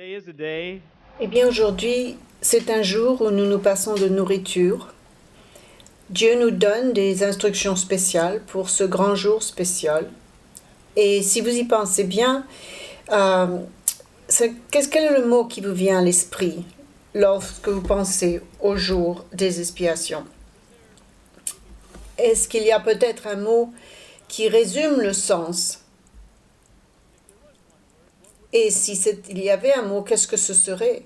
Eh bien, aujourd'hui, c'est un jour où nous nous passons de nourriture. Dieu nous donne des instructions spéciales pour ce grand jour spécial. Et si vous y pensez bien, euh, quel est le mot qui vous vient à l'esprit lorsque vous pensez au jour des expiations? Est-ce qu'il y a peut-être un mot qui résume le sens? Et si il y avait un mot, qu'est-ce que ce serait?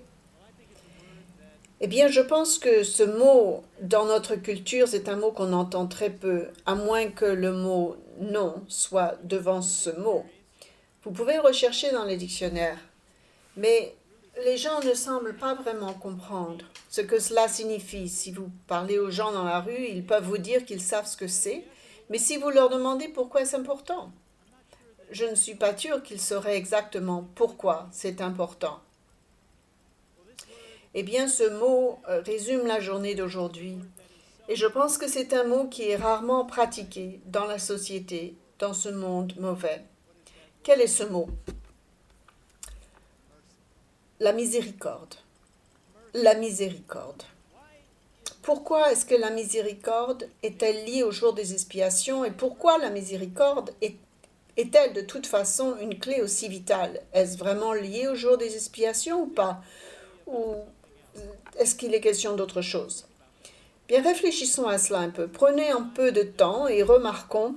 Eh bien, je pense que ce mot, dans notre culture, c'est un mot qu'on entend très peu, à moins que le mot non soit devant ce mot. Vous pouvez le rechercher dans les dictionnaires, mais les gens ne semblent pas vraiment comprendre ce que cela signifie. Si vous parlez aux gens dans la rue, ils peuvent vous dire qu'ils savent ce que c'est, mais si vous leur demandez pourquoi c'est important, je ne suis pas sûre qu'ils sauraient exactement pourquoi c'est important. Eh bien, ce mot résume la journée d'aujourd'hui. Et je pense que c'est un mot qui est rarement pratiqué dans la société, dans ce monde mauvais. Quel est ce mot? La miséricorde. La miséricorde. Pourquoi est-ce que la miséricorde est-elle liée au jour des expiations et pourquoi la miséricorde est-elle de toute façon une clé aussi vitale? Est-ce vraiment lié au jour des expiations ou pas? Ou est-ce qu'il est question d'autre chose? Bien, réfléchissons à cela un peu. Prenez un peu de temps et remarquons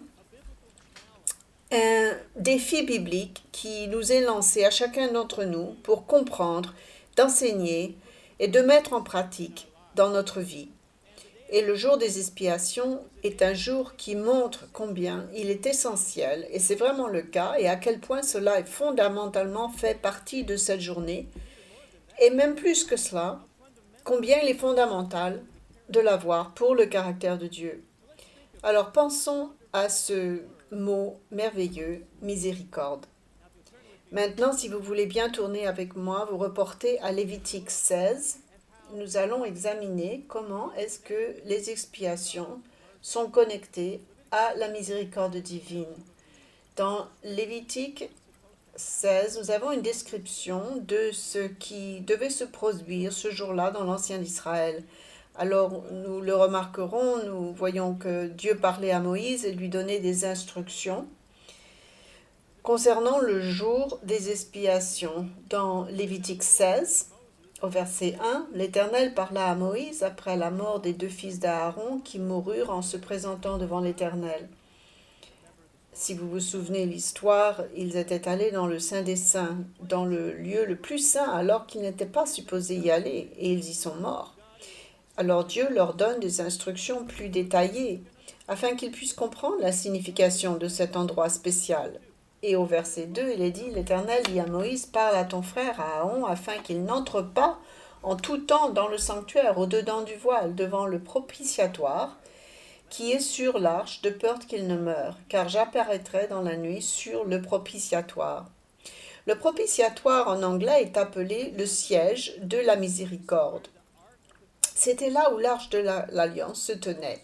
un défi biblique qui nous est lancé à chacun d'entre nous pour comprendre, d'enseigner et de mettre en pratique dans notre vie. Et le jour des expiations est un jour qui montre combien il est essentiel, et c'est vraiment le cas, et à quel point cela est fondamentalement fait partie de cette journée, et même plus que cela, combien il est fondamental de l'avoir pour le caractère de Dieu. Alors pensons à ce mot merveilleux, miséricorde. Maintenant, si vous voulez bien tourner avec moi, vous reportez à Lévitique 16. Nous allons examiner comment est-ce que les expiations sont connectées à la miséricorde divine. Dans Lévitique 16, nous avons une description de ce qui devait se produire ce jour-là dans l'Ancien Israël. Alors, nous le remarquerons, nous voyons que Dieu parlait à Moïse et lui donnait des instructions concernant le jour des expiations. Dans Lévitique 16, au verset 1, l'Éternel parla à Moïse après la mort des deux fils d'Aaron qui moururent en se présentant devant l'Éternel. Si vous vous souvenez l'histoire, ils étaient allés dans le Saint des Saints, dans le lieu le plus saint alors qu'ils n'étaient pas supposés y aller, et ils y sont morts. Alors Dieu leur donne des instructions plus détaillées, afin qu'ils puissent comprendre la signification de cet endroit spécial. Et au verset 2, il est dit, l'Éternel dit à Moïse, parle à ton frère Aaron, afin qu'il n'entre pas en tout temps dans le sanctuaire, au-dedans du voile, devant le propitiatoire, qui est sur l'arche, de peur qu'il ne meure, car j'apparaîtrai dans la nuit sur le propitiatoire. Le propitiatoire en anglais est appelé le siège de la miséricorde. C'était là où l'arche de l'alliance se tenait.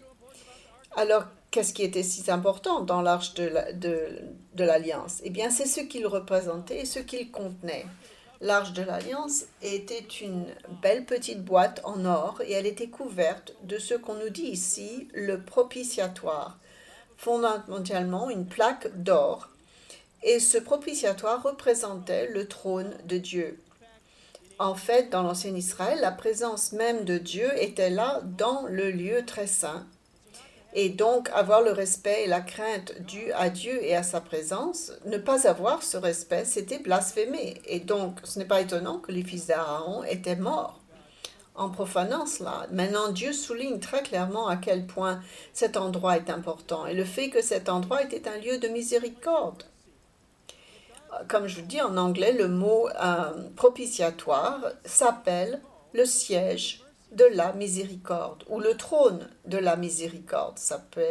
Alors, qu'est-ce qui était si important dans l'arche de l'alliance? Eh bien, c'est ce qu'il représentait et ce qu'il contenait. L'arche de l'alliance était une belle petite boîte en or et elle était couverte de ce qu'on nous dit ici, le propitiatoire, fondamentalement une plaque d'or. Et ce propitiatoire représentait le trône de Dieu. En fait, dans l'ancien Israël, la présence même de Dieu était là dans le lieu très saint. Et donc, avoir le respect et la crainte due à Dieu et à sa présence, ne pas avoir ce respect, c'était blasphémer. Et donc, ce n'est pas étonnant que les fils d'Aaron étaient morts en profanant cela. Maintenant, Dieu souligne très clairement à quel point cet endroit est important et le fait que cet endroit était un lieu de miséricorde. Comme je vous dis en anglais, le mot propitiatoire s'appelle le siège de la miséricorde ou le trône de la miséricorde. Ça peut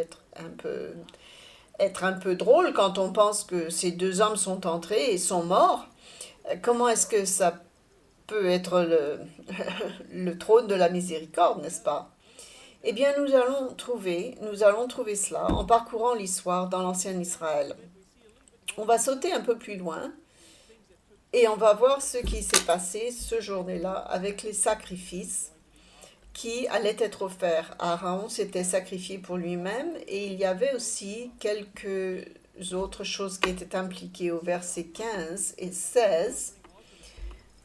être un peu drôle quand on pense que ces deux hommes sont entrés et sont morts. Comment est-ce que ça peut être le trône de la miséricorde, n'est-ce pas? Eh bien, nous allons trouver cela en parcourant l'histoire dans l'ancien Israël. On va sauter un peu plus loin Et on va voir ce qui s'est passé ce jour-là avec les sacrifices qui allaient être offerts. Aaron s'était sacrifié pour lui-même et il y avait aussi quelques autres choses qui étaient impliquées au verset 15 et 16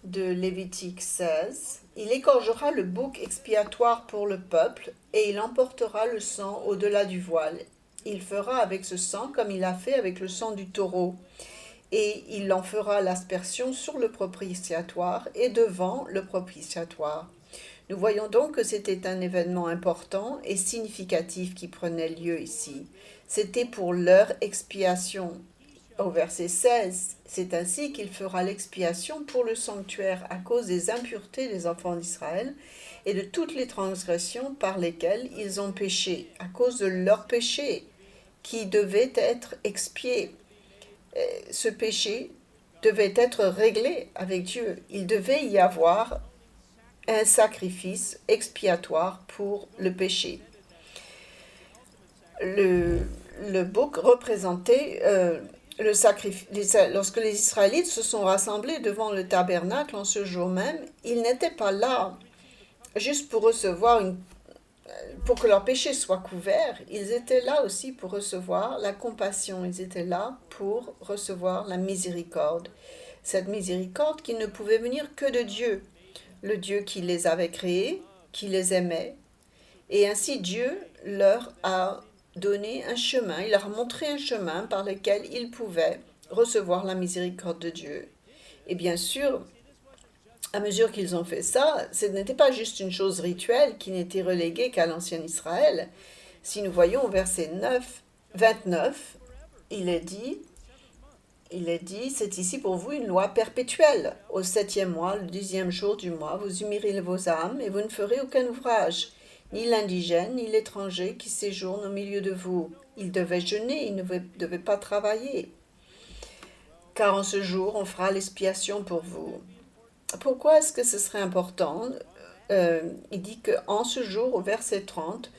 de Lévitique 16. Il égorgera le bouc expiatoire pour le peuple et il emportera le sang au-delà du voile. Il fera avec ce sang comme il a fait avec le sang du taureau. Et il en fera l'aspersion sur le propitiatoire et devant le propitiatoire. Nous voyons donc que c'était un événement important et significatif qui prenait lieu ici. C'était pour leur expiation. Au verset 16, c'est ainsi qu'il fera l'expiation pour le sanctuaire à cause des impuretés des enfants d'Israël et de toutes les transgressions par lesquelles ils ont péché, à cause de leurs péchés qui devaient être expiés. Ce péché devait être réglé avec Dieu. Il devait y avoir un sacrifice expiatoire pour le péché. Le bouc représentait le sacrifice. Lorsque les Israélites se sont rassemblés devant le tabernacle en ce jour même, ils n'étaient pas là juste pour recevoir pour que leurs péchés soient couverts, ils étaient là aussi pour recevoir la compassion, ils étaient là pour recevoir la miséricorde. Cette miséricorde qui ne pouvait venir que de Dieu, le Dieu qui les avait créés, qui les aimait. Et ainsi Dieu leur a donné un chemin, il leur a montré un chemin par lequel ils pouvaient recevoir la miséricorde de Dieu. Et bien sûr, à mesure qu'ils ont fait ça, ce n'était pas juste une chose rituelle qui n'était reléguée qu'à l'ancien Israël. Si nous voyons au verset 29, il est dit, c'est ici pour vous une loi perpétuelle. Au 7e mois, le 10e jour du mois, vous humirez vos âmes et vous ne ferez aucun ouvrage, ni l'indigène, ni l'étranger qui séjourne au milieu de vous. Il devait jeûner, il ne devait pas travailler. Car en ce jour, on fera l'expiation pour vous. Pourquoi est-ce que ce serait important? Il dit qu'en ce jour, au verset 30,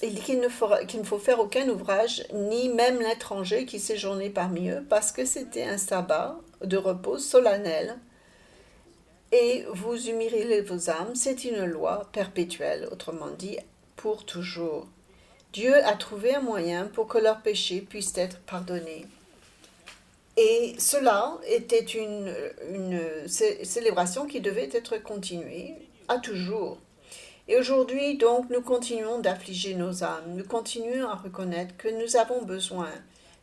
il dit qu'il ne faut faire aucun ouvrage, ni même l'étranger qui séjournait parmi eux, parce que c'était un sabbat de repos solennel. Et vous humirez vos âmes, c'est une loi perpétuelle, autrement dit, pour toujours. Dieu a trouvé un moyen pour que leurs péchés puissent être pardonnés. Et cela était une célébration qui devait être continuée à toujours. Et aujourd'hui, donc, nous continuons d'affliger nos âmes. Nous continuons à reconnaître que nous avons besoin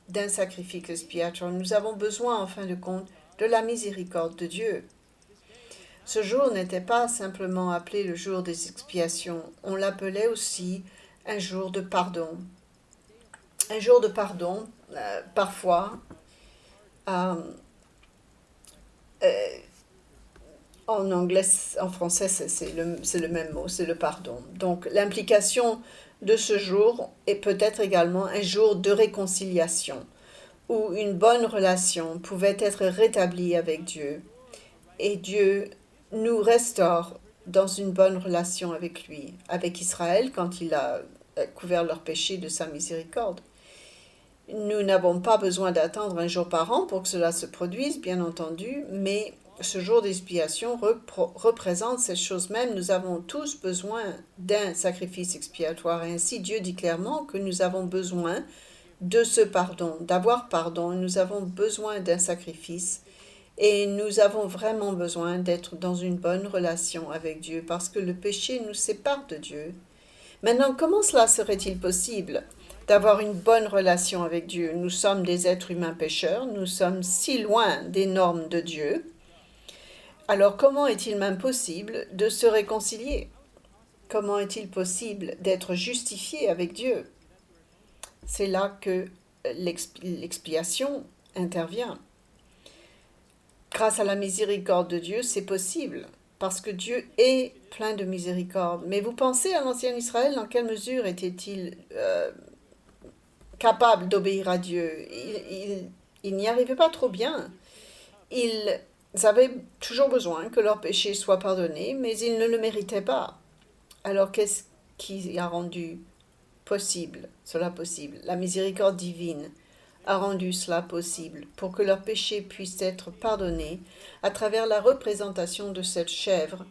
d'un sacrifice expiatoire. Nous avons besoin, en fin de compte, de la miséricorde de Dieu. Ce jour n'était pas simplement appelé le jour des expiations. On l'appelait aussi un jour de pardon. Un jour de pardon, parfois, en anglais, en français, c'est le même mot, c'est le pardon. Donc l'implication de ce jour est peut-être également un jour de réconciliation, où une bonne relation pouvait être rétablie avec Dieu. Et Dieu nous restaure dans une bonne relation avec lui, avec Israël, quand il a couvert leurs péchés de sa miséricorde. Nous n'avons pas besoin d'attendre un jour par an pour que cela se produise, bien entendu, mais ce jour d'expiation représente cette chose même. Nous avons tous besoin d'un sacrifice expiatoire. Et ainsi, Dieu dit clairement que nous avons besoin de ce pardon, d'avoir pardon. Nous avons besoin d'un sacrifice. Et nous avons vraiment besoin d'être dans une bonne relation avec Dieu parce que le péché nous sépare de Dieu. Maintenant, comment cela serait-il possible d'avoir une bonne relation avec Dieu? Nous sommes des êtres humains pécheurs, nous sommes si loin des normes de Dieu. Alors comment est-il même possible de se réconcilier? Comment est-il possible d'être justifié avec Dieu? C'est là que l'expiation intervient. Grâce à la miséricorde de Dieu, c'est possible, parce que Dieu est plein de miséricorde. Mais vous pensez à l'ancien Israël, dans quelle mesure était-il capable d'obéir à Dieu? Il n'y arrivait pas trop bien. Ils avaient toujours besoin que leurs péchés soient pardonnés, mais ils ne le méritaient pas. Alors qu'est-ce qui a rendu cela possible? La miséricorde divine a rendu cela possible, pour que leurs péchés puissent être pardonnés à travers la représentation de cette chèvre,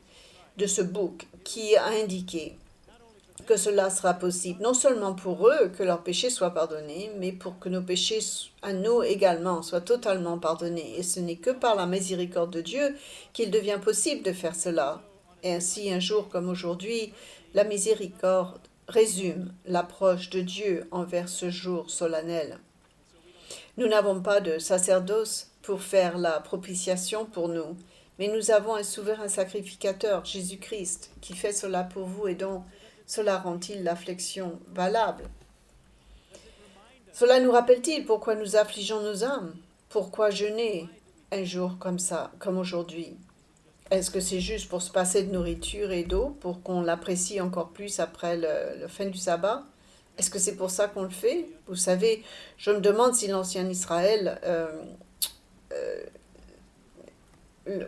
de ce bouc, qui a indiqué que cela sera possible, non seulement pour eux que leurs péchés soient pardonnés, mais pour que nos péchés à nous également soient totalement pardonnés. Et ce n'est que par la miséricorde de Dieu qu'il devient possible de faire cela. Et ainsi, un jour comme aujourd'hui, la miséricorde résume l'approche de Dieu envers ce jour solennel. Nous n'avons pas de sacerdoce pour faire la propitiation pour nous, mais nous avons un souverain sacrificateur, Jésus-Christ, qui fait cela pour vous et dont cela rend-il l'affliction valable? Cela nous rappelle-t-il pourquoi nous affligeons nos âmes? Pourquoi jeûner un jour comme ça, comme aujourd'hui? Est-ce que c'est juste pour se passer de nourriture et d'eau, pour qu'on l'apprécie encore plus après le fin du sabbat? Est-ce que c'est pour ça qu'on le fait? Vous savez, je me demande si l'ancien Israël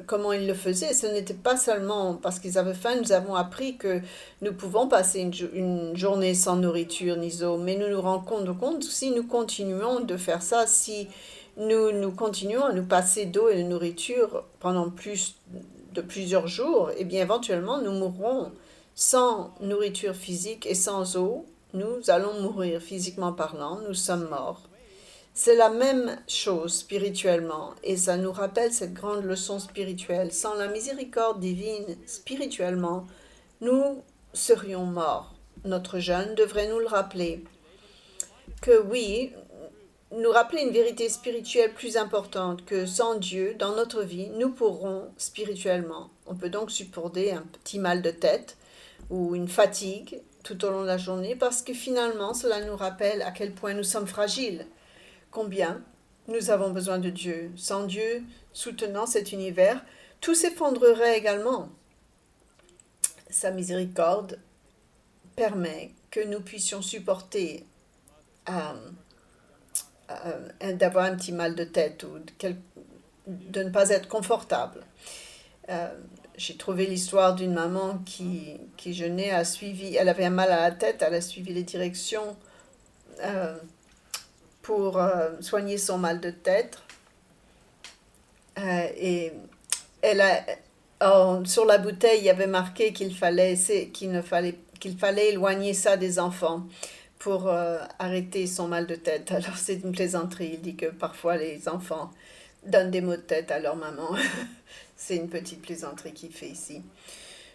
comment ils le faisaient. Ce n'était pas seulement parce qu'ils avaient faim. Nous avons appris que nous pouvons passer une journée sans nourriture ni eau, mais nous nous rendons compte si nous continuons de faire ça, si nous continuons à nous passer d'eau et de nourriture pendant plusieurs jours, eh bien éventuellement nous mourrons sans nourriture physique et sans eau. Nous allons mourir physiquement parlant, nous sommes morts. C'est la même chose spirituellement, et ça nous rappelle cette grande leçon spirituelle. Sans la miséricorde divine, spirituellement, nous serions morts. Notre jeûne devrait nous le rappeler. Que oui, nous rappeler une vérité spirituelle plus importante, que sans Dieu, dans notre vie, nous pourrons spirituellement. On peut donc supporter un petit mal de tête ou une fatigue tout au long de la journée, parce que finalement, cela nous rappelle à quel point nous sommes fragiles. Combien nous avons besoin de Dieu. Sans Dieu soutenant cet univers, tout s'effondrerait également. Sa miséricorde permet que nous puissions supporter d'avoir un petit mal de tête ou de ne pas être confortable. J'ai trouvé l'histoire d'une maman qui jeûnait, elle avait un mal à la tête, elle a suivi les directions pour soigner son mal de tête. Et sur la bouteille, il y avait marqué qu'il fallait éloigner ça des enfants pour arrêter son mal de tête. Alors c'est une plaisanterie, il dit que parfois les enfants donnent des maux de tête à leur maman. C'est une petite plaisanterie qu'il fait ici.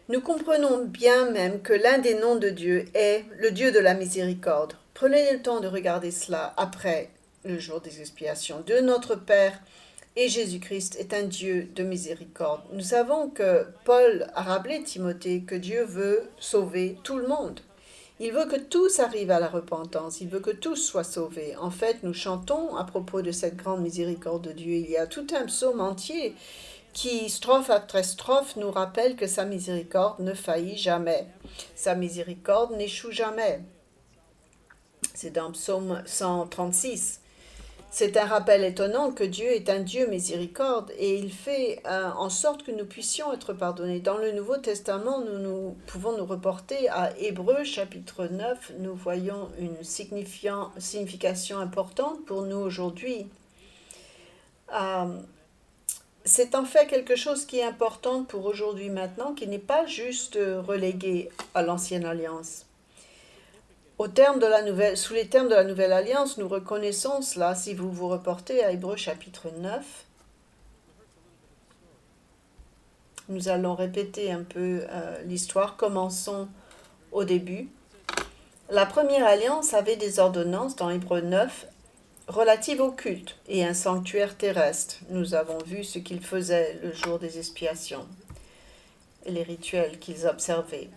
Nous comprenons bien même que l'un des noms de Dieu est le Dieu de la miséricorde. Prenez le temps de regarder cela après le jour des expiations. Dieu notre Père et Jésus-Christ est un Dieu de miséricorde. Nous savons que Paul a rappelé Timothée que Dieu veut sauver tout le monde. Il veut que tous arrivent à la repentance, il veut que tous soient sauvés. En fait, nous chantons à propos de cette grande miséricorde de Dieu. Il y a tout un psaume entier qui, strophe après strophe, nous rappelle que sa miséricorde ne faillit jamais. Sa miséricorde n'échoue jamais. C'est dans Psaume 136. C'est un rappel étonnant que Dieu est un Dieu miséricorde et il fait en sorte que nous puissions être pardonnés. Dans le Nouveau Testament, nous pouvons nous reporter à Hébreux chapitre 9. Nous voyons une signification importante pour nous aujourd'hui. C'est en fait quelque chose qui est important pour aujourd'hui maintenant, qui n'est pas juste relégué à l'ancienne alliance. Sous les termes de la nouvelle alliance, nous reconnaissons cela si vous vous reportez à Hébreux chapitre 9. Nous allons répéter un peu l'histoire. Commençons au début. La première alliance avait des ordonnances dans Hébreux 9 relatives au culte et un sanctuaire terrestre. Nous avons vu ce qu'ils faisaient le jour des expiations et les rituels qu'ils observaient.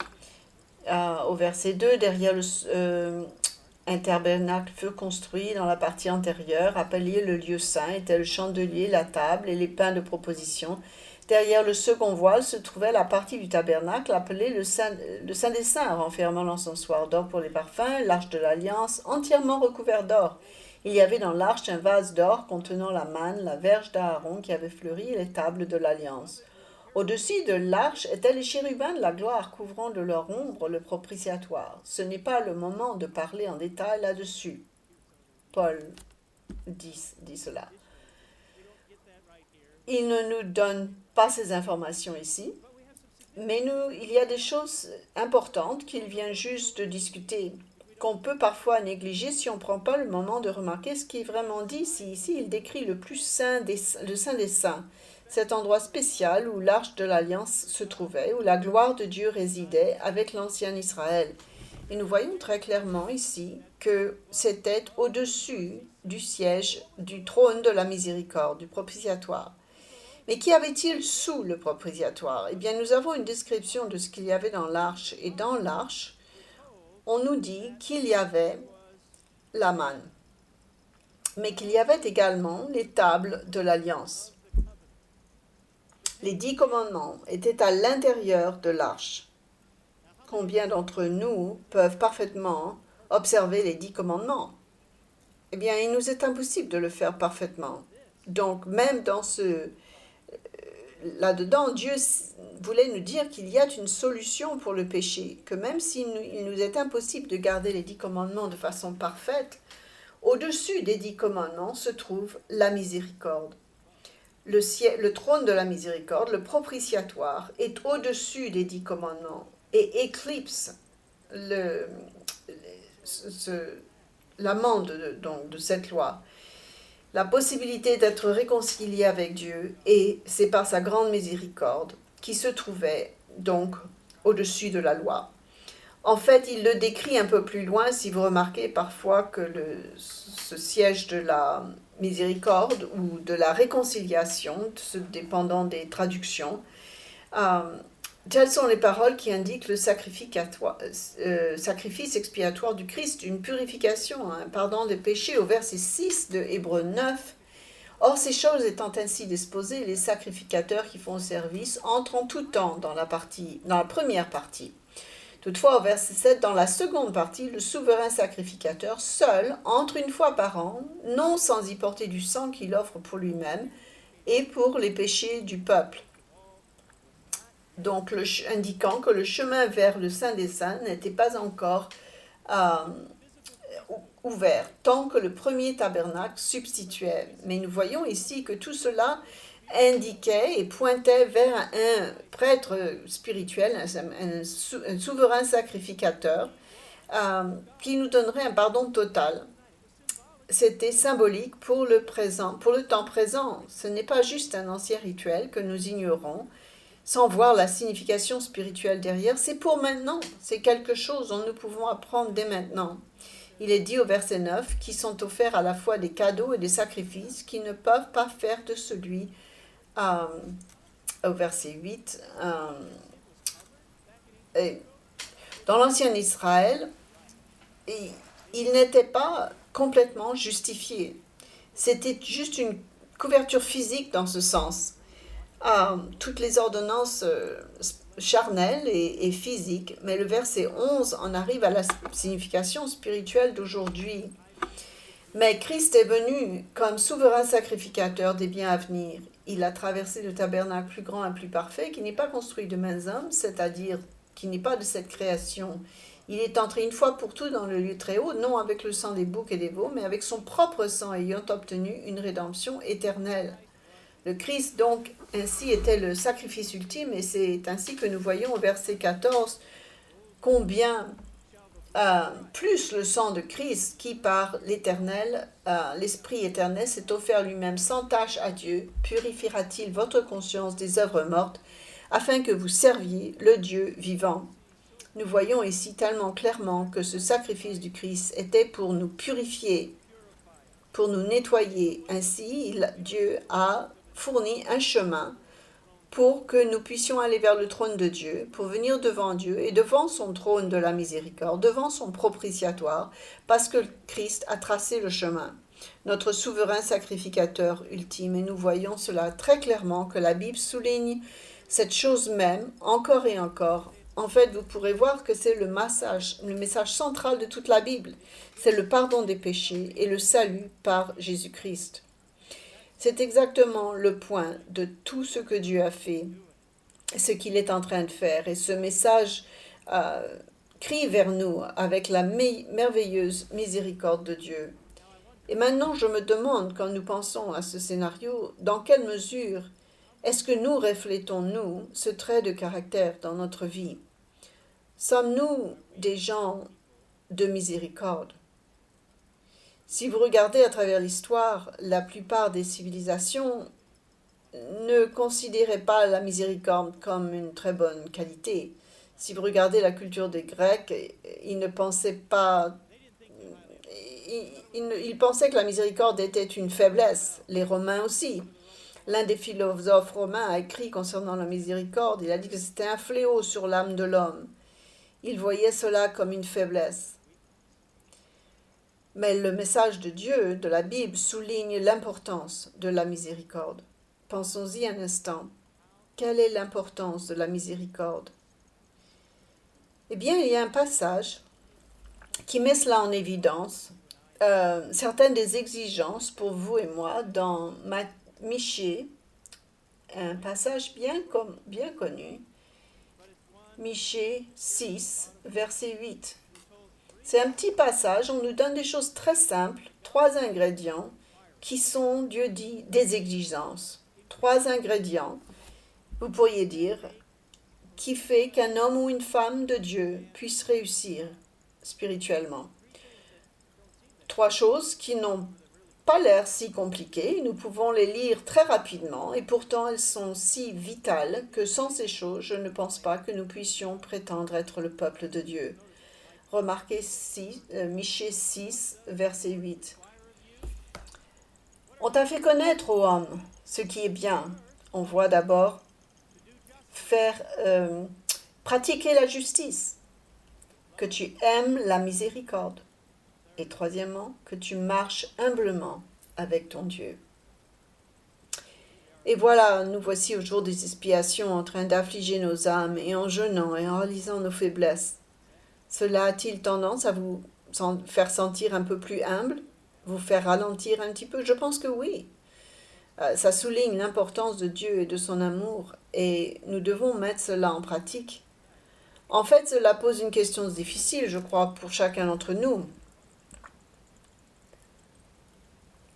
Au verset 2, derrière un tabernacle fut construit dans la partie antérieure, appelé le lieu saint, était le chandelier, la table et les pains de proposition. Derrière le second voile se trouvait la partie du tabernacle appelée le Saint des Saints, renfermant l'encensoir d'or pour les parfums, l'arche de l'alliance, entièrement recouvert d'or. Il y avait dans l'arche un vase d'or contenant la manne, la verge d'Aaron qui avait fleuri et les tables de l'alliance. Au-dessus de l'arche étaient les chérubins de la gloire couvrant de leur ombre le propitiatoire. Ce n'est pas le moment de parler en détail là-dessus. Paul dit cela. Il ne nous donne pas ces informations ici, mais il y a des choses importantes qu'il vient juste de discuter, qu'on peut parfois négliger si on ne prend pas le moment de remarquer ce qui est vraiment dit ici. Ici, il décrit le saint des saints, cet endroit spécial où l'arche de l'Alliance se trouvait, où la gloire de Dieu résidait avec l'ancien Israël. Et nous voyons très clairement ici que c'était au-dessus du siège du trône de la miséricorde, du propitiatoire. Mais qu'y avait-il sous le propitiatoire? Eh bien, nous avons une description de ce qu'il y avait dans l'arche. Et dans l'arche, on nous dit qu'il y avait la manne, mais qu'il y avait également les tables de l'alliance. Les 10 commandements étaient à l'intérieur de l'arche. Combien d'entre nous peuvent parfaitement observer les 10 commandements? Eh bien, il nous est impossible de le faire parfaitement. Donc, même dans là-dedans, Dieu voulait nous dire qu'il y a une solution pour le péché, que même s'il nous est impossible de garder les 10 commandements de façon parfaite, au-dessus des 10 commandements se trouve la miséricorde. Le trône de la miséricorde, le propitiatoire, est au-dessus des 10 commandements et éclipse l'amende de cette loi. La possibilité d'être réconcilié avec Dieu, et c'est par sa grande miséricorde qui se trouvait donc au-dessus de la loi. En fait, il le décrit un peu plus loin, si vous remarquez parfois que ce siège de la miséricorde ou de la réconciliation, dépendant des traductions, telles sont les paroles qui indiquent le sacrifice expiatoire du Christ, une purification, un pardon des péchés, au verset 6 de Hébreux 9. Or, ces choses étant ainsi disposées, les sacrificateurs qui font service entrent en tout temps dans la première partie. Toutefois, au verset 7, dans la seconde partie, le souverain sacrificateur seul entre une fois par an, non sans y porter du sang qu'il offre pour lui-même et pour les péchés du peuple. Donc, indiquant que le chemin vers le Saint des Saints n'était pas encore ouvert, tant que le premier tabernacle substituait. Mais nous voyons ici que tout cela indiquait et pointait vers un prêtre spirituel, un souverain sacrificateur, qui nous donnerait un pardon total. C'était symbolique pour le temps présent. Ce n'est pas juste un ancien rituel que nous ignorons, sans voir la signification spirituelle derrière. C'est pour maintenant, c'est quelque chose dont nous pouvons apprendre dès maintenant. Il est dit au verset 9 qui sont offerts à la fois des cadeaux et des sacrifices qui ne peuvent pas faire de celui, au verset 8, dans l'ancien Israël, il n'était pas complètement justifié. C'était juste une couverture physique dans ce sens. Toutes les ordonnances charnelles et physiques, mais le verset 11 en arrive à la signification spirituelle d'aujourd'hui. Mais Christ est venu comme souverain sacrificateur des biens à venir. Il a traversé le tabernacle plus grand et plus parfait, qui n'est pas construit de mains hommes, c'est-à-dire qui n'est pas de cette création. Il est entré une fois pour toutes dans le lieu très haut, non avec le sang des boucs et des veaux, mais avec son propre sang, ayant obtenu une rédemption éternelle. Le Christ, donc, ainsi était le sacrifice ultime, et c'est ainsi que nous voyons au verset 14 combien plus le sang de Christ, qui par l'Éternel, l'Esprit éternel, s'est offert lui-même sans tache à Dieu, purifiera-t-il votre conscience des œuvres mortes, afin que vous serviez le Dieu vivant. Nous voyons ici tellement clairement que ce sacrifice du Christ était pour nous purifier, pour nous nettoyer. Ainsi, Dieu a fourni un chemin pour que nous puissions aller vers le trône de Dieu, pour venir devant Dieu et devant son trône de la miséricorde, devant son propitiatoire, parce que Christ a tracé le chemin, notre souverain sacrificateur ultime. Et nous voyons cela très clairement, que la Bible souligne cette chose même, encore et encore. En fait, vous pourrez voir que c'est le message central de toute la Bible. C'est le pardon des péchés et le salut par Jésus-Christ. C'est exactement le point de tout ce que Dieu a fait, ce qu'il est en train de faire. Et ce message crie vers nous avec la merveilleuse miséricorde de Dieu. Et maintenant, je me demande, quand nous pensons à ce scénario, dans quelle mesure est-ce que nous reflétons, nous, ce trait de caractère dans notre vie? Sommes-nous des gens de miséricorde? Si vous regardez à travers l'histoire, la plupart des civilisations ne considéraient pas la miséricorde comme une très bonne qualité. Si vous regardez la culture des Grecs, ils ne pensaient pas, ils pensaient que la miséricorde était une faiblesse. Les Romains aussi. L'un des philosophes romains a écrit concernant la miséricorde, il a dit que c'était un fléau sur l'âme de l'homme. Il voyait cela comme une faiblesse. Mais le message de Dieu, de la Bible, souligne l'importance de la miséricorde. Pensons-y un instant. Quelle est l'importance de la miséricorde? Eh bien, il y a un passage qui met cela en évidence. Certaines des exigences pour vous et moi dans Michée, un passage bien connu, Michée 6, verset 8. C'est un petit passage, on nous donne des choses très simples, 3 ingrédients qui sont, Dieu dit, des exigences. 3 ingrédients, vous pourriez dire, qui fait qu'un homme ou une femme de Dieu puisse réussir spirituellement. 3 choses qui n'ont pas l'air si compliquées, nous pouvons les lire très rapidement et pourtant elles sont si vitales que sans ces choses, je ne pense pas que nous puissions prétendre être le peuple de Dieu. Remarquez Michée 6, verset 8. On t'a fait connaître, ô homme, ce qui est bien. On voit d'abord pratiquer la justice, que tu aimes la miséricorde. Et troisièmement, que tu marches humblement avec ton Dieu. Et voilà, nous voici au jour des expiations en train d'affliger nos âmes et en jeûnant et en réalisant nos faiblesses. Cela a-t-il tendance à vous faire sentir un peu plus humble, vous faire ralentir un petit peu? Je pense que oui. Ça souligne l'importance de Dieu et de son amour et nous devons mettre cela en pratique. En fait, cela pose une question difficile, je crois, pour chacun d'entre nous.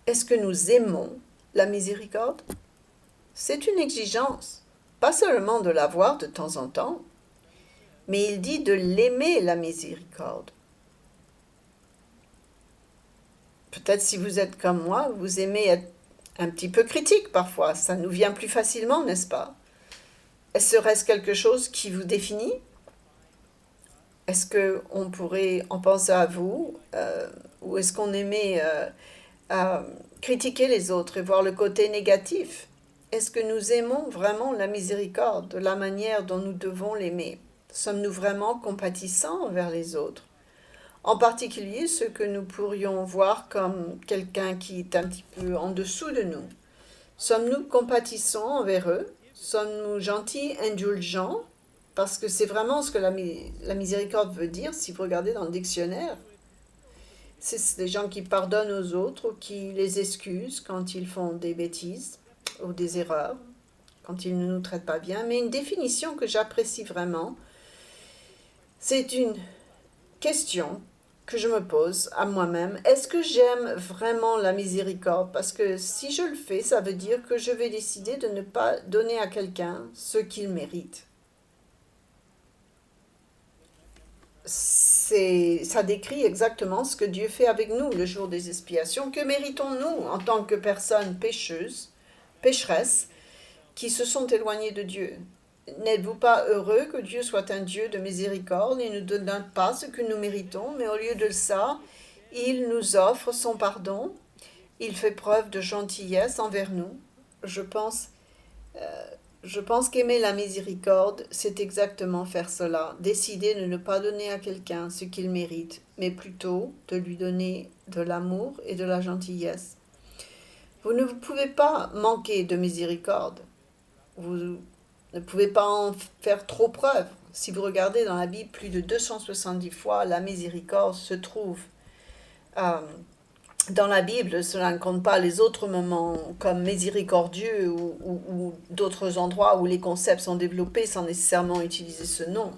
Est-ce que nous aimons la miséricorde? C'est une exigence, pas seulement de l'avoir de temps en temps, mais il dit de l'aimer la miséricorde. Peut-être si vous êtes comme moi, vous aimez être un petit peu critique parfois, ça nous vient plus facilement, n'est-ce pas? Serait-ce quelque chose qui vous définit? Est-ce qu'on pourrait en penser à vous ou est-ce qu'on aimait critiquer les autres et voir le côté négatif? Est-ce que nous aimons vraiment la miséricorde de la manière dont nous devons l'aimer? Sommes-nous vraiment compatissants envers les autres? En particulier ceux que nous pourrions voir comme quelqu'un qui est un petit peu en dessous de nous. Sommes-nous compatissants envers eux? Sommes-nous gentils, indulgents? Parce que c'est vraiment ce que la miséricorde veut dire si vous regardez dans le dictionnaire. C'est des gens qui pardonnent aux autres ou qui les excusent quand ils font des bêtises ou des erreurs, quand ils ne nous traitent pas bien. Mais une définition que j'apprécie vraiment, c'est une question que je me pose à moi-même. Est-ce que j'aime vraiment la miséricorde? Parce que si je le fais, ça veut dire que je vais décider de ne pas donner à quelqu'un ce qu'il mérite. Ça décrit exactement ce que Dieu fait avec nous le jour des expiations. Que méritons-nous en tant que personnes pécheresses, qui se sont éloignées de Dieu? N'êtes-vous pas heureux que Dieu soit un Dieu de miséricorde et ne nous donne pas ce que nous méritons, mais au lieu de ça, il nous offre son pardon, il fait preuve de gentillesse envers nous. Je pense qu'aimer la miséricorde, c'est exactement faire cela, décider de ne pas donner à quelqu'un ce qu'il mérite, mais plutôt de lui donner de l'amour et de la gentillesse. Vous ne pouvez pas manquer de miséricorde. Vous ne pouvez pas en faire trop preuve. Si vous regardez dans la Bible, plus de 270 fois, la miséricorde se trouve dans la Bible. Cela ne compte pas les autres moments comme miséricordieux ou d'autres endroits où les concepts sont développés sans nécessairement utiliser ce nom.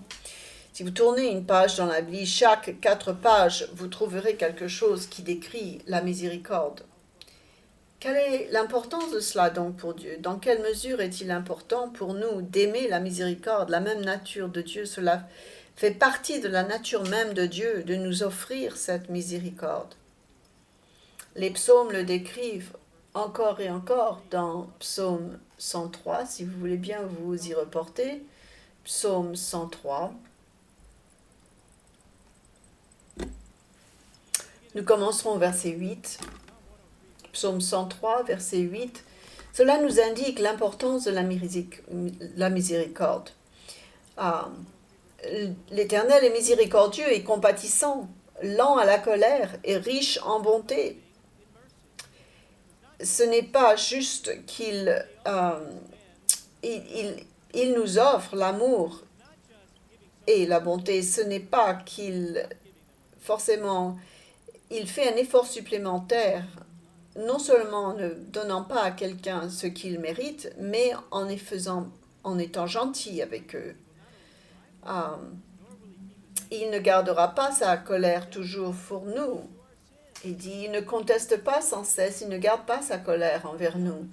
Si vous tournez une page dans la Bible, chaque 4 pages, vous trouverez quelque chose qui décrit la miséricorde. Quelle est l'importance de cela donc pour Dieu? Dans quelle mesure est-il important pour nous d'aimer la miséricorde, la même nature de Dieu? Cela fait partie de la nature même de Dieu de nous offrir cette miséricorde. Les psaumes le décrivent encore et encore dans Psaume 103, si vous voulez bien vous y reporter. Psaume 103. Nous commencerons au verset 8. Psaume 103, verset 8. Cela nous indique l'importance de la miséricorde. L'Éternel est miséricordieux et compatissant, lent à la colère et riche en bonté. Ce n'est pas juste qu'il il nous offre l'amour et la bonté, ce n'est pas qu'il forcément il fait un effort supplémentaire, non seulement en ne donnant pas à quelqu'un ce qu'il mérite, mais en étant gentil avec eux. Il ne gardera pas sa colère toujours pour nous. Il dit, il ne conteste pas sans cesse, il ne garde pas sa colère envers nous.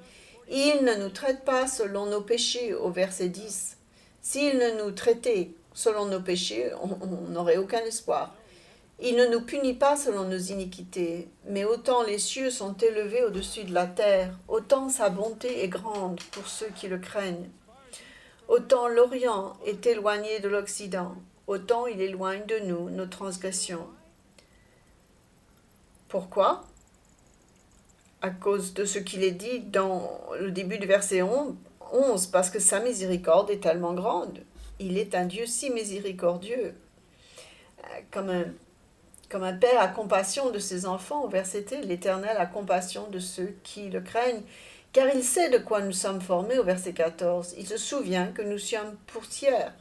Il ne nous traite pas selon nos péchés, au verset 10. S'il ne nous traitait selon nos péchés, on n'aurait aucun espoir. Il ne nous punit pas selon nos iniquités, mais autant les cieux sont élevés au-dessus de la terre, autant sa bonté est grande pour ceux qui le craignent. Autant l'Orient est éloigné de l'Occident, autant il éloigne de nous nos transgressions. Pourquoi? À cause de ce qu'il est dit dans le début du verset 11, parce que sa miséricorde est tellement grande. Il est un Dieu si miséricordieux. Comme un père a compassion de ses enfants, au verset 1, l'Éternel a compassion de ceux qui le craignent, car il sait de quoi nous sommes formés, au verset 14. Il se souvient que nous sommes poussière.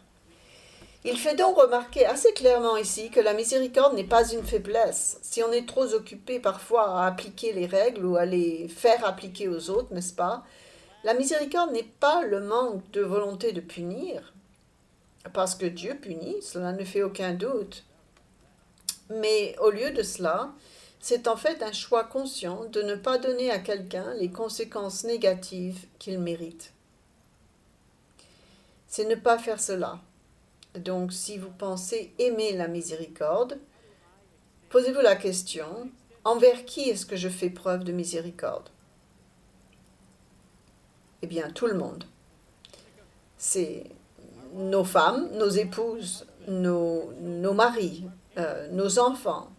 Il fait donc remarquer assez clairement ici que la miséricorde n'est pas une faiblesse. Si on est trop occupé parfois à appliquer les règles ou à les faire appliquer aux autres, n'est-ce pas? La miséricorde n'est pas le manque de volonté de punir, parce que Dieu punit, cela ne fait aucun doute. Mais au lieu de cela, c'est en fait un choix conscient de ne pas donner à quelqu'un les conséquences négatives qu'il mérite. C'est ne pas faire cela. Donc, si vous pensez aimer la miséricorde, posez-vous la question, envers qui est-ce que je fais preuve de miséricorde? Eh bien, tout le monde. C'est nos femmes, nos épouses, nos maris, nos enfants,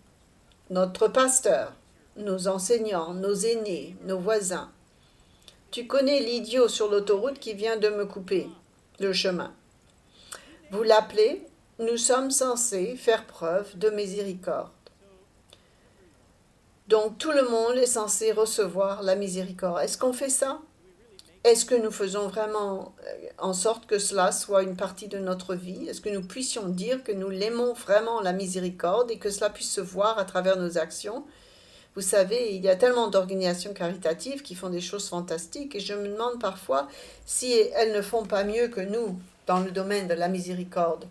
notre pasteur, nos enseignants, nos aînés, nos voisins. Tu connais l'idiot sur l'autoroute qui vient de me couper le chemin. Vous l'appelez, nous sommes censés faire preuve de miséricorde. Donc tout le monde est censé recevoir la miséricorde. Est-ce qu'on fait ça? Est-ce que nous faisons vraiment en sorte que cela soit une partie de notre vie? Est-ce que nous puissions dire que nous l'aimons vraiment, la miséricorde, et que cela puisse se voir à travers nos actions? Vous savez, il y a tellement d'organisations caritatives qui font des choses fantastiques, et je me demande parfois si elles ne font pas mieux que nous dans le domaine de la miséricorde,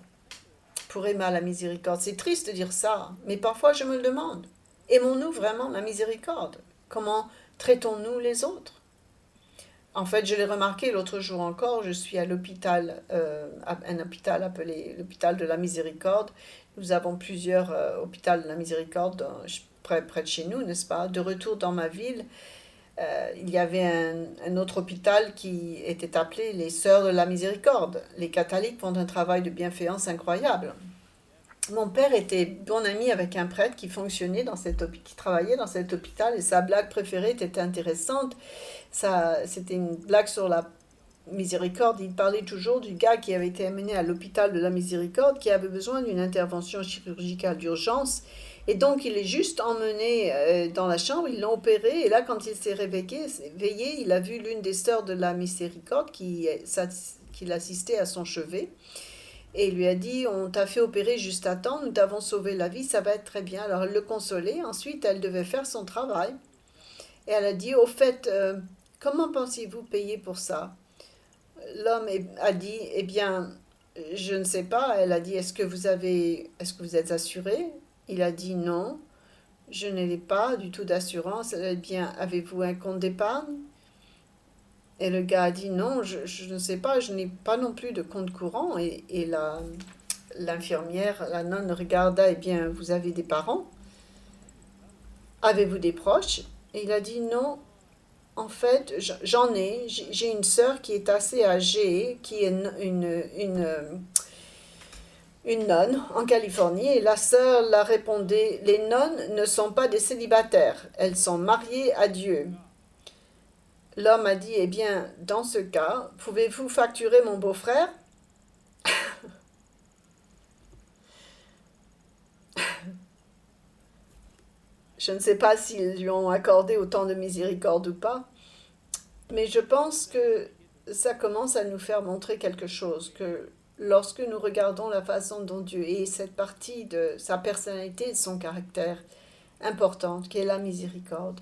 pour aimer la miséricorde. C'est triste de dire ça, mais parfois je me le demande. Aimons-nous vraiment la miséricorde? Comment traitons-nous les autres? En fait, je l'ai remarqué l'autre jour encore, je suis à l'hôpital, un hôpital appelé l'hôpital de la Miséricorde. Nous avons plusieurs hôpitaux de la Miséricorde près de chez nous, n'est-ce pas? De retour dans ma ville, il y avait un autre hôpital qui était appelé les Sœurs de la Miséricorde. Les catholiques font un travail de bienfaisance incroyable. Mon père était bon ami avec un prêtre qui travaillait dans cet hôpital, et sa blague préférée était intéressante. C'était une blague sur la miséricorde. Il parlait toujours du gars qui avait été amené à l'hôpital de la Miséricorde, qui avait besoin d'une intervention chirurgicale d'urgence. Et donc, il est juste emmené dans la chambre, ils l'ont opéré. Et là, quand il s'est réveillé, il a vu l'une des sœurs de la Miséricorde qui l'assistait à son chevet. Et il lui a dit, on t'a fait opérer juste à temps, nous t'avons sauvé la vie, ça va être très bien. Alors elle le consolait, ensuite elle devait faire son travail. Et elle a dit, au fait, comment pensez-vous payer pour ça? L'homme a dit, eh bien, Je ne sais pas. Elle a dit, est-ce que vous êtes assuré? Il a dit non, je n'ai pas du tout d'assurance. Elle a dit, bien, avez-vous un compte d'épargne? Et le gars a dit non, je ne sais pas, je n'ai pas non plus de compte courant. Et l'infirmière, la nonne regarda, eh bien, vous avez des parents? Avez-vous des proches? Et il a dit non, en fait, j'en ai. J'ai une sœur qui est assez âgée, qui est une nonne en Californie. Et la sœur la répondait, les nonnes ne sont pas des célibataires, elles sont mariées à Dieu. L'homme a dit, eh bien, dans ce cas, pouvez-vous facturer mon beau-frère? Je ne sais pas s'ils lui ont accordé autant de miséricorde ou pas, mais je pense que ça commence à nous faire montrer quelque chose, que lorsque nous regardons la façon dont Dieu est, cette partie de sa personnalité et de son caractère importante, qui est la miséricorde,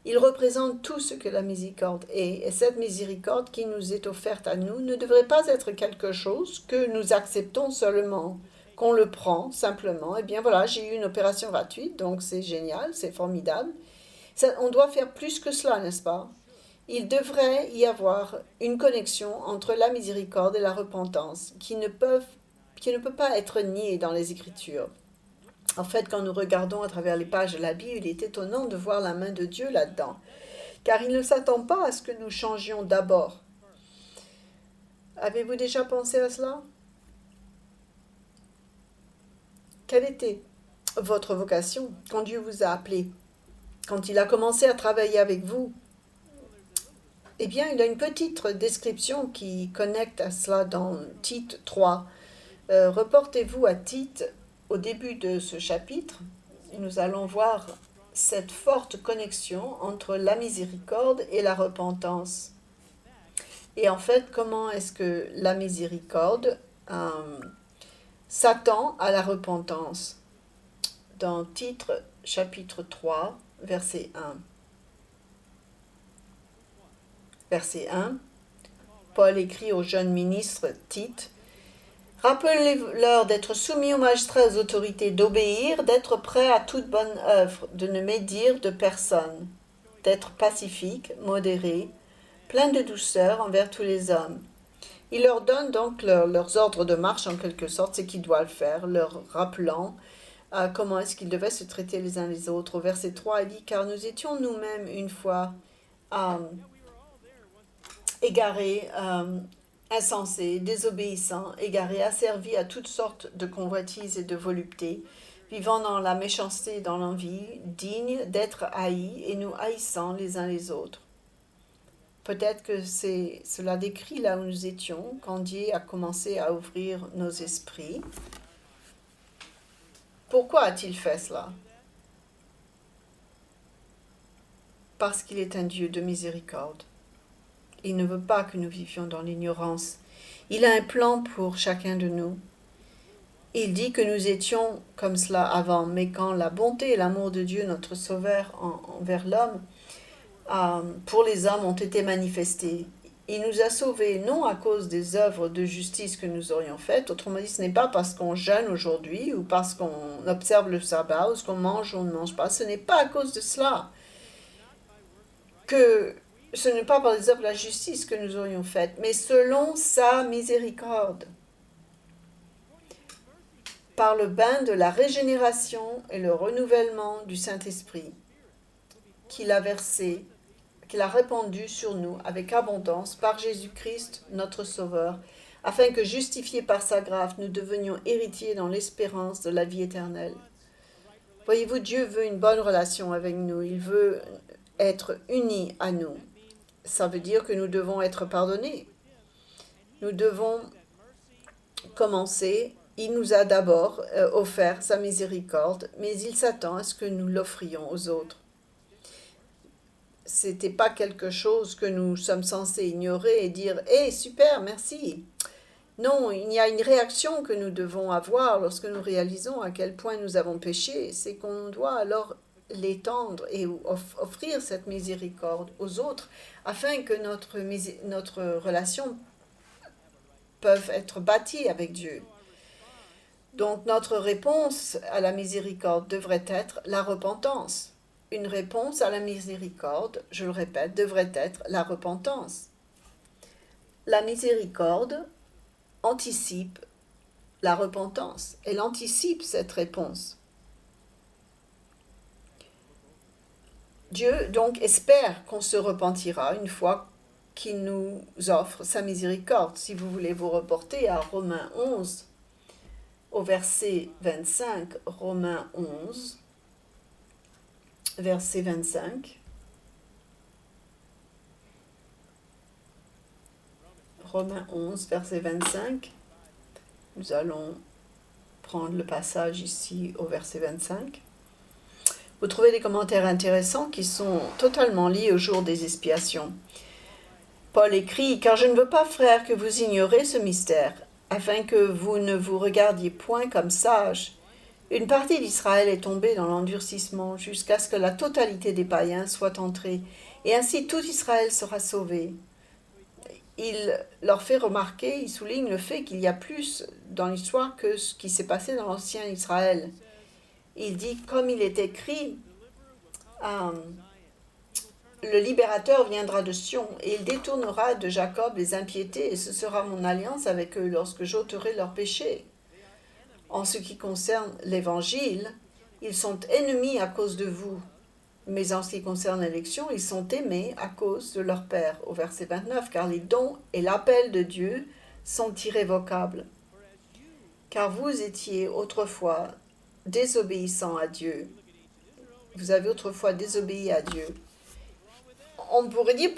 il représente tout ce que la miséricorde est, et cette miséricorde qui nous est offerte à nous ne devrait pas être quelque chose que nous acceptons seulement, qu'on le prend simplement. Eh bien voilà, j'ai eu une opération gratuite, donc c'est génial, c'est formidable. On doit faire plus que cela, n'est-ce pas? Il devrait y avoir une connexion entre la miséricorde et la repentance qui ne peut pas être niée dans les Écritures. En fait, quand nous regardons à travers les pages de la Bible, il est étonnant de voir la main de Dieu là-dedans, car il ne s'attend pas à ce que nous changions d'abord. Avez-vous déjà pensé à cela? Quelle était votre vocation quand Dieu vous a appelé, quand il a commencé à travailler avec vous? Eh bien, il a une petite description qui connecte à cela dans Tite 3. Reportez-vous à Tite au début de ce chapitre. Nous allons voir cette forte connexion entre la miséricorde et la repentance. Et en fait, comment est-ce que la miséricorde s'attend à la repentance? Dans Tite chapitre 3, verset 1. Verset 1, Paul écrit au jeune ministre Tite, « Rappelez-leur d'être soumis aux magistrats et aux autorités, d'obéir, d'être prêts à toute bonne œuvre, de ne médire de personne, d'être pacifique, modéré, plein de douceur envers tous les hommes. » Il leur donne donc leurs ordres de marche en quelque sorte, ce qu'ils doivent faire, leur rappelant comment est-ce qu'ils devaient se traiter les uns les autres. Au verset 3, il dit, « Car nous étions nous-mêmes une fois égarés, insensés, désobéissants, égarés, asservis à toutes sortes de convoitises et de voluptés, vivant dans la méchanceté et dans l'envie, dignes d'être haïs et nous haïssant les uns les autres. » Peut-être que cela décrit là où nous étions quand Dieu a commencé à ouvrir nos esprits. Pourquoi a-t-il fait cela? Parce qu'il est un Dieu de miséricorde. Il ne veut pas que nous vivions dans l'ignorance. Il a un plan pour chacun de nous. Il dit que nous étions comme cela avant, mais quand la bonté et l'amour de Dieu, notre Sauveur envers l'homme, pour les hommes ont été manifestés, il nous a sauvés non à cause des œuvres de justice que nous aurions faites. Autrement dit, ce n'est pas parce qu'on jeûne aujourd'hui ou parce qu'on observe le sabbat ou ce qu'on mange ou on ne mange pas. Ce n'est pas à cause de cela que ce n'est pas par les œuvres de la justice que nous aurions faites, mais selon sa miséricorde, par le bain de la régénération et le renouvellement du Saint-Esprit qu'il a versé, qu'il a répandu sur nous avec abondance par Jésus-Christ, notre Sauveur, afin que, justifiés par sa grâce, nous devenions héritiers dans l'espérance de la vie éternelle. Voyez-vous, Dieu veut une bonne relation avec nous, il veut être uni à nous. Ça veut dire que nous devons être pardonnés. Nous devons commencer. Il nous a d'abord offert sa miséricorde, mais il s'attend à ce que nous l'offrions aux autres. C'était pas quelque chose que nous sommes censés ignorer et dire « Hey, super, merci !» Non, il y a une réaction que nous devons avoir lorsque nous réalisons à quel point nous avons péché. C'est qu'on doit alors l'étendre et offrir cette miséricorde aux autres afin que notre relation peuvent être bâtis avec Dieu. Donc notre réponse à la miséricorde devrait être la repentance. Une réponse à la miséricorde, je le répète, devrait être la repentance. La miséricorde anticipe la repentance. Elle anticipe cette réponse. Dieu donc espère qu'on se repentira une fois qu'il nous offre sa miséricorde. Si vous voulez vous reporter à Romains 11, au verset 25, Romains 11, verset 25. Romains 11, verset 25. Nous allons prendre le passage ici au verset 25. Vous trouvez des commentaires intéressants qui sont totalement liés au jour des expiations. Paul écrit « Car je ne veux pas, frères, que vous ignorez ce mystère, afin que vous ne vous regardiez point comme sages. Une partie d'Israël est tombée dans l'endurcissement jusqu'à ce que la totalité des païens soit entrée, et ainsi tout Israël sera sauvé. » Il leur fait remarquer, il souligne le fait qu'il y a plus dans l'histoire que ce qui s'est passé dans l'ancien Israël. Il dit, comme il est écrit, le libérateur viendra de Sion, et il détournera de Jacob les impiétés, et ce sera mon alliance avec eux lorsque j'ôterai leurs péchés. En ce qui concerne l'Évangile, ils sont ennemis à cause de vous, mais en ce qui concerne l'élection, ils sont aimés à cause de leur Père, au verset 29, car les dons et l'appel de Dieu sont irrévocables. Car vous étiez autrefois désobéissants à Dieu. Vous avez autrefois désobéi à Dieu. On pourrait dire,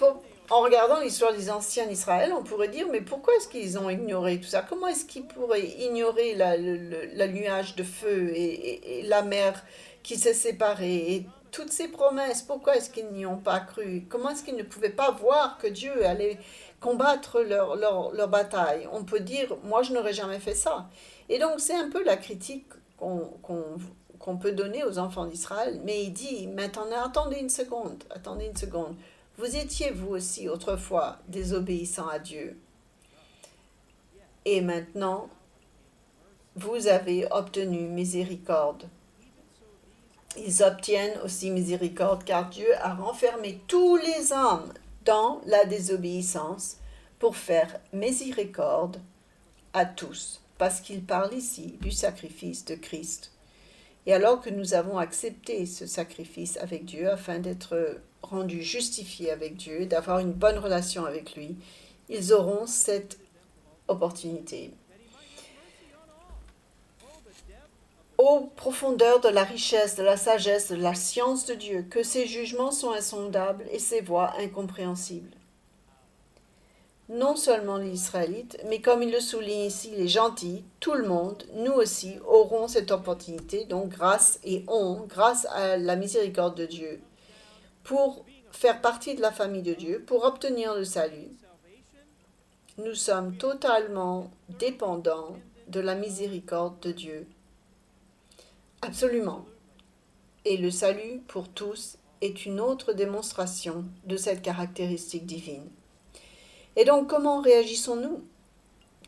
en regardant l'histoire des anciens d'Israël, on pourrait dire, mais pourquoi est-ce qu'ils ont ignoré tout ça? Comment est-ce qu'ils pourraient ignorer la nuage de feu et la mer qui s'est séparée et toutes ces promesses? Pourquoi est-ce qu'ils n'y ont pas cru? Comment est-ce qu'ils ne pouvaient pas voir que Dieu allait combattre leur bataille? On peut dire, moi je n'aurais jamais fait ça. Et donc c'est un peu la critique qu'on peut donner aux enfants d'Israël, mais il dit, maintenant attendez une seconde. Vous étiez vous aussi autrefois désobéissants à Dieu. Et maintenant, vous avez obtenu miséricorde. Ils obtiennent aussi miséricorde car Dieu a renfermé tous les hommes dans la désobéissance pour faire miséricorde à tous, parce qu'il parle ici du sacrifice de Christ. Et alors que nous avons accepté ce sacrifice avec Dieu afin d'être rendus justifiés avec Dieu, d'avoir une bonne relation avec lui, ils auront cette opportunité. Ô profondeur de la richesse, de la sagesse, de la science de Dieu, que ses jugements sont insondables et ses voies incompréhensibles. Non seulement les Israélites, mais comme il le souligne ici, les gentils, tout le monde, nous aussi, aurons cette opportunité, donc grâce à la miséricorde de Dieu, pour faire partie de la famille de Dieu, pour obtenir le salut. Nous sommes totalement dépendants de la miséricorde de Dieu. Absolument. Et le salut pour tous est une autre démonstration de cette caractéristique divine. Et donc, comment réagissons-nous?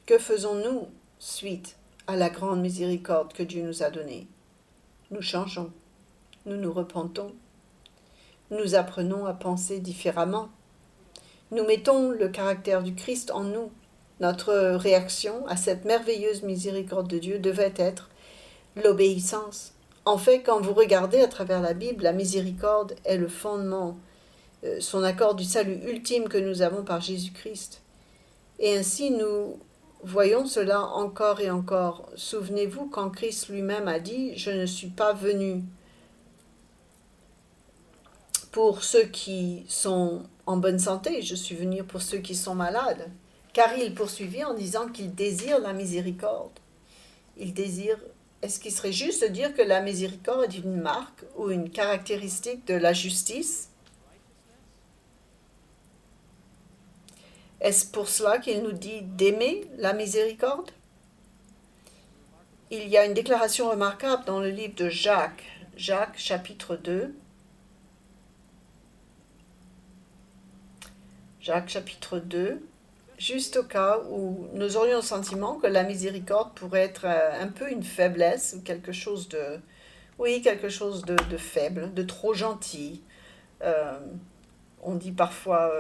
Que faisons-nous suite à la grande miséricorde que Dieu nous a donnée? Nous changeons, nous nous repentons, nous apprenons à penser différemment. Nous mettons le caractère du Christ en nous. Notre réaction à cette merveilleuse miséricorde de Dieu devait être l'obéissance. En fait, quand vous regardez à travers la Bible, la miséricorde est le fondement, son accord du salut ultime que nous avons par Jésus-Christ. Et ainsi, nous voyons cela encore et encore. Souvenez-vous quand Christ lui-même a dit « Je ne suis pas venu pour ceux qui sont en bonne santé, je suis venu pour ceux qui sont malades. » Car il poursuivit en disant qu'il désire la miséricorde. Il désire. Est-ce qu'il serait juste de dire que la miséricorde est une marque ou une caractéristique de la justice? Est-ce pour cela qu'il nous dit d'aimer la miséricorde? Il y a une déclaration remarquable dans le livre de Jacques, Jacques chapitre 2. Jacques chapitre 2, juste au cas où nous aurions le sentiment que la miséricorde pourrait être un peu une faiblesse ou quelque chose de, oui, quelque chose de faible, de trop gentil. Euh, on dit parfois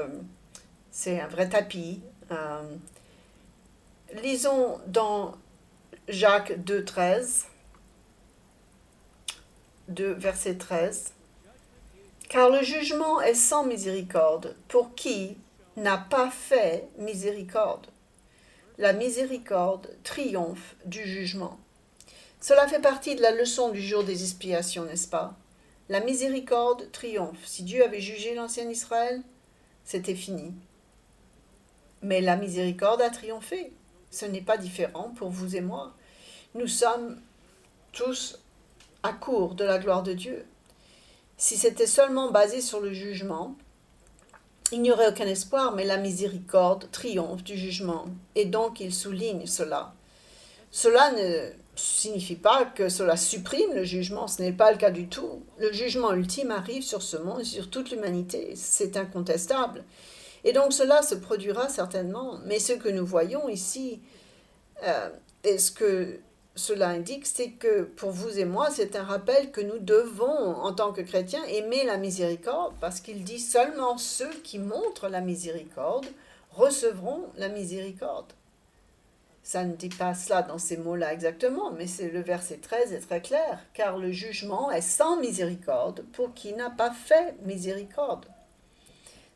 c'est un vrai tapis. Euh, Lisons dans Jacques 2, 13, verset 13. Car le jugement est sans miséricorde pour qui n'a pas fait miséricorde. La miséricorde triomphe du jugement. Cela fait partie de la leçon du jour des expiations, n'est-ce pas? La miséricorde triomphe. Si Dieu avait jugé l'ancien Israël, c'était fini. Mais la miséricorde a triomphé. Ce n'est pas différent pour vous et moi. Nous sommes tous à court de la gloire de Dieu. Si c'était seulement basé sur le jugement, il n'y aurait aucun espoir, mais la miséricorde triomphe du jugement. Et donc il souligne cela. Cela ne signifie pas que cela supprime le jugement, ce n'est pas le cas du tout. Le jugement ultime arrive sur ce monde et sur toute l'humanité, c'est incontestable. Et donc cela se produira certainement, mais ce que nous voyons ici, et ce que cela indique, c'est que pour vous et moi, c'est un rappel que nous devons, en tant que chrétiens, aimer la miséricorde, parce qu'il dit seulement ceux qui montrent la miséricorde recevront la miséricorde. Ça ne dit pas cela dans ces mots-là exactement, mais c'est le verset 13 est très clair, car le jugement est sans miséricorde pour qui n'a pas fait miséricorde.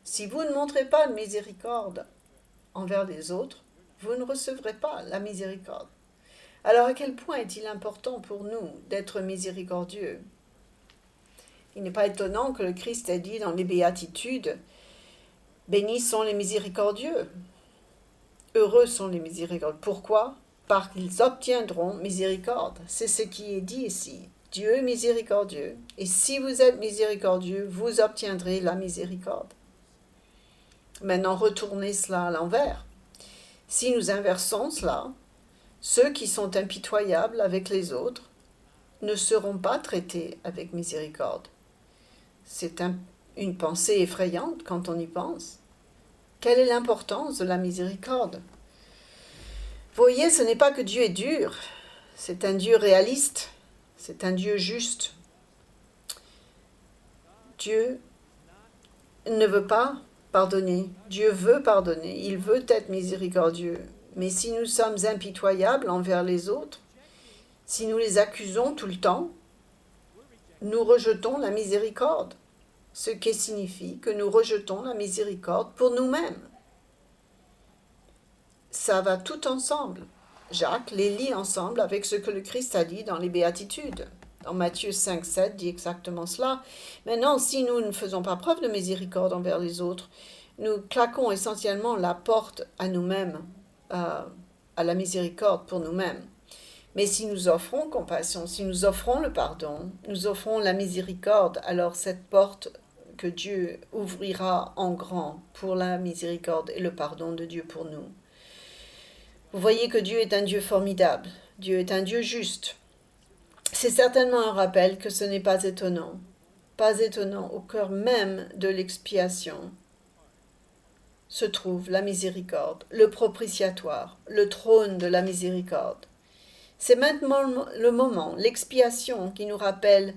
Si vous ne montrez pas de miséricorde envers les autres, vous ne recevrez pas la miséricorde. Alors à quel point est-il important pour nous d'être miséricordieux? Il n'est pas étonnant que le Christ ait dit dans les béatitudes, « Bénis sont les miséricordieux, heureux sont les miséricordieux. » Pourquoi? Parce qu'ils obtiendront miséricorde. C'est ce qui est dit ici. Dieu est miséricordieux, et si vous êtes miséricordieux, vous obtiendrez la miséricorde. Maintenant, retournez cela à l'envers. Si nous inversons cela, ceux qui sont impitoyables avec les autres ne seront pas traités avec miséricorde. C'est une pensée effrayante quand on y pense. Quelle est l'importance de la miséricorde? Voyez, ce n'est pas que Dieu est dur, c'est un Dieu réaliste, c'est un Dieu juste. Dieu ne veut pas pardonner, Dieu veut pardonner, il veut être miséricordieux. Mais si nous sommes impitoyables envers les autres, si nous les accusons tout le temps, nous rejetons la miséricorde, ce qui signifie que nous rejetons la miséricorde pour nous-mêmes. Ça va tout ensemble. Jacques les lit ensemble avec ce que le Christ a dit dans les béatitudes. Dans Matthieu 5, 7 dit exactement cela. Maintenant, si nous ne faisons pas preuve de miséricorde envers les autres, nous claquons essentiellement la porte à nous-mêmes, à la miséricorde pour nous-mêmes. Mais si nous offrons compassion, si nous offrons le pardon, nous offrons la miséricorde, alors cette porte que Dieu ouvrira en grand pour la miséricorde et le pardon de Dieu pour nous. Vous voyez que Dieu est un Dieu formidable, Dieu est un Dieu juste. C'est certainement un rappel que ce n'est pas étonnant au cœur même de l'expiation se trouve la miséricorde, le propitiatoire, le trône de la miséricorde. C'est maintenant le moment, l'expiation qui nous rappelle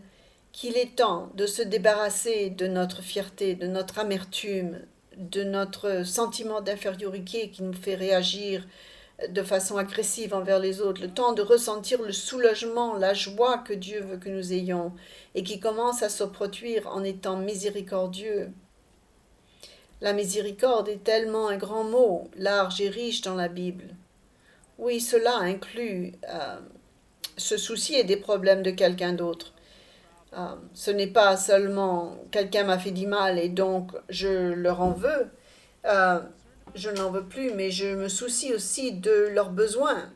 qu'il est temps de se débarrasser de notre fierté, de notre amertume, de notre sentiment d'infériorité qui nous fait réagir de façon agressive envers les autres, le temps de ressentir le soulagement, la joie que Dieu veut que nous ayons et qui commence à se produire en étant miséricordieux. La miséricorde est tellement un grand mot, large et riche dans la Bible. Oui, cela inclut se soucier des problèmes de quelqu'un d'autre. Ce n'est pas seulement quelqu'un m'a fait du mal et donc je leur en veux. Je n'en veux plus, mais je me soucie aussi de leurs besoins.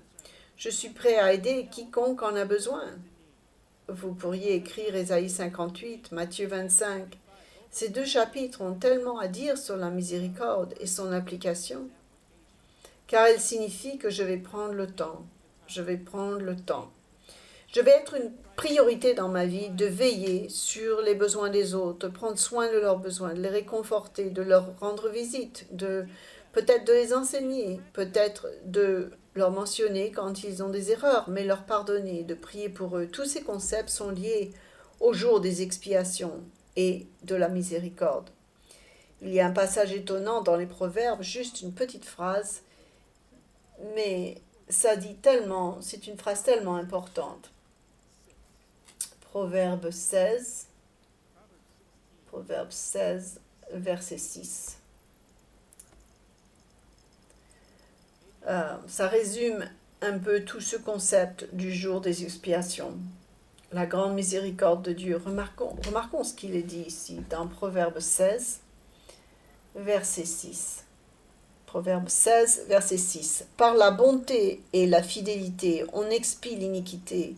Je suis prêt à aider quiconque en a besoin. Vous pourriez écrire Ésaïe 58, Matthieu 25. Ces deux chapitres ont tellement à dire sur la miséricorde et son application, car elles signifient que je vais prendre le temps. Je vais prendre le temps. Je vais être une priorité dans ma vie de veiller sur les besoins des autres, de prendre soin de leurs besoins, de les réconforter, de leur rendre visite, de peut-être de les enseigner, peut-être de leur mentionner quand ils ont des erreurs, mais leur pardonner, de prier pour eux. Tous ces concepts sont liés au jour des expiations et de la miséricorde. Il y a un passage étonnant dans les Proverbes, juste une petite phrase, mais ça dit tellement, c'est une phrase tellement importante. Proverbe 16, verset 6. Ça résume un peu tout ce concept du jour des expiations. La grande miséricorde de Dieu. Remarquons ce qu'il est dit ici dans Proverbe 16, verset 6. Proverbe 16, verset 6. Par la bonté et la fidélité, on expie l'iniquité.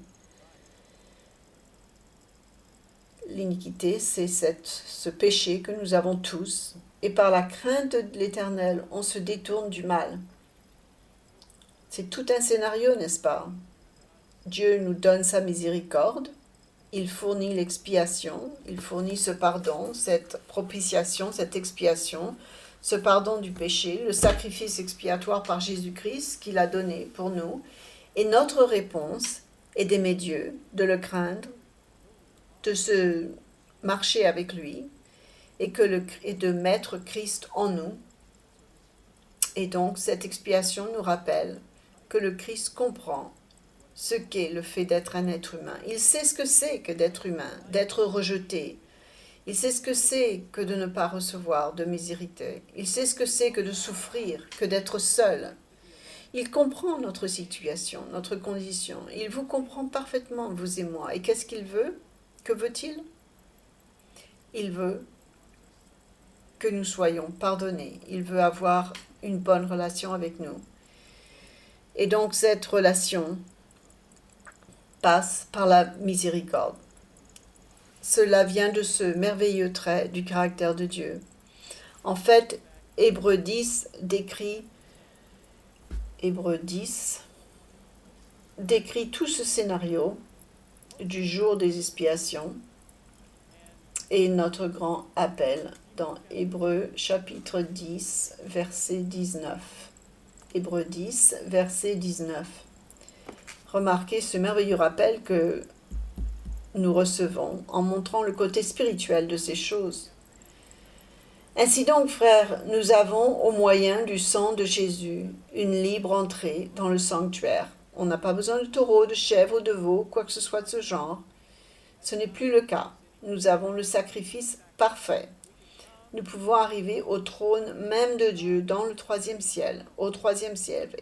L'iniquité, c'est ce péché que nous avons tous. Et par la crainte de l'Éternel, on se détourne du mal. C'est tout un scénario, n'est-ce pas? Dieu nous donne sa miséricorde, il fournit l'expiation, il fournit ce pardon, cette propitiation, cette expiation, ce pardon du péché, le sacrifice expiatoire par Jésus-Christ qu'il a donné pour nous. Et notre réponse est d'aimer Dieu, de le craindre, de se marcher avec lui et de mettre Christ en nous. Et donc cette expiation nous rappelle que le Christ comprend ce qu'est le fait d'être un être humain. Il sait ce que c'est que d'être humain, d'être rejeté. Il sait ce que c'est que de ne pas recevoir de miséricorde. Il sait ce que c'est que de souffrir, que d'être seul. Il comprend notre situation, notre condition. Il vous comprend parfaitement, vous et moi. Et qu'est-ce qu'il veut? Que veut-il? Il veut que nous soyons pardonnés. Il veut avoir une bonne relation avec nous. Et donc cette relation passe par la miséricorde. Cela vient de ce merveilleux trait du caractère de Dieu. En fait, Hébreux 10 décrit tout ce scénario du jour des expiations et notre grand appel dans Hébreux chapitre 10, verset 19. Hébreux 10, verset 19. Remarquez ce merveilleux rappel que nous recevons en montrant le côté spirituel de ces choses. Ainsi donc, frères, nous avons, au moyen du sang de Jésus, une libre entrée dans le sanctuaire. On n'a pas besoin de taureau, de chèvre ou de veau, quoi que ce soit de ce genre. Ce n'est plus le cas. Nous avons le sacrifice parfait. Nous pouvons arriver au trône même de Dieu dans le troisième ciel,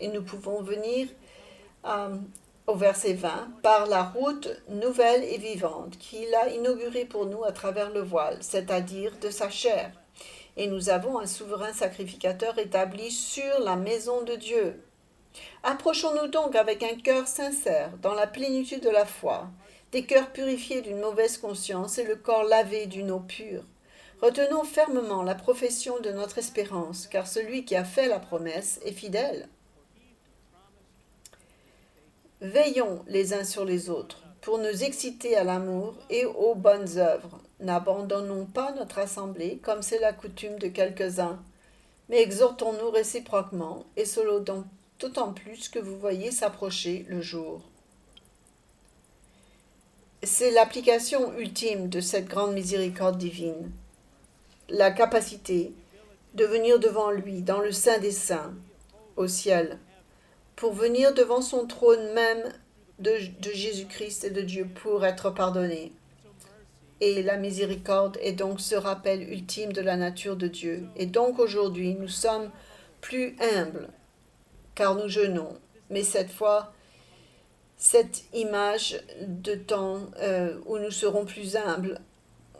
et nous pouvons venir au verset 20, par la route nouvelle et vivante qu'il a inaugurée pour nous à travers le voile, c'est-à-dire de sa chair. Et nous avons un souverain sacrificateur établi sur la maison de Dieu. Approchons-nous donc avec un cœur sincère, dans la plénitude de la foi, des cœurs purifiés d'une mauvaise conscience et le corps lavé d'une eau pure. Retenons fermement la profession de notre espérance, car celui qui a fait la promesse est fidèle. Veillons les uns sur les autres pour nous exciter à l'amour et aux bonnes œuvres. N'abandonnons pas notre assemblée comme c'est la coutume de quelques-uns, mais exhortons-nous réciproquement et cela d'autant plus que vous voyez s'approcher le jour. C'est l'application ultime de cette grande miséricorde divine, la capacité de venir devant lui dans le Saint des Saints, au ciel, pour venir devant son trône même de Jésus-Christ et de Dieu pour être pardonné. Et la miséricorde est donc ce rappel ultime de la nature de Dieu. Et donc aujourd'hui, nous sommes plus humbles, car nous jeûnons. Mais cette fois, cette image de temps où nous serons plus humbles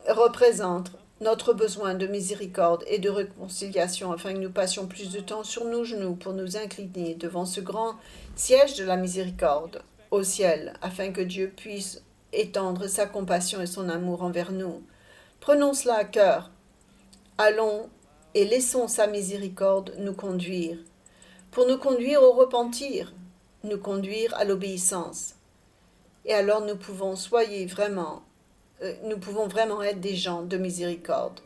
représente notre besoin de miséricorde et de réconciliation afin que nous passions plus de temps sur nos genoux pour nous incliner devant ce grand siège de la miséricorde au ciel afin que Dieu puisse étendre sa compassion et son amour envers nous. Prenons cela à cœur. Allons et laissons sa miséricorde nous conduire, pour nous conduire au repentir, nous conduire à l'obéissance. Et alors nous pouvons vraiment être des gens de miséricorde.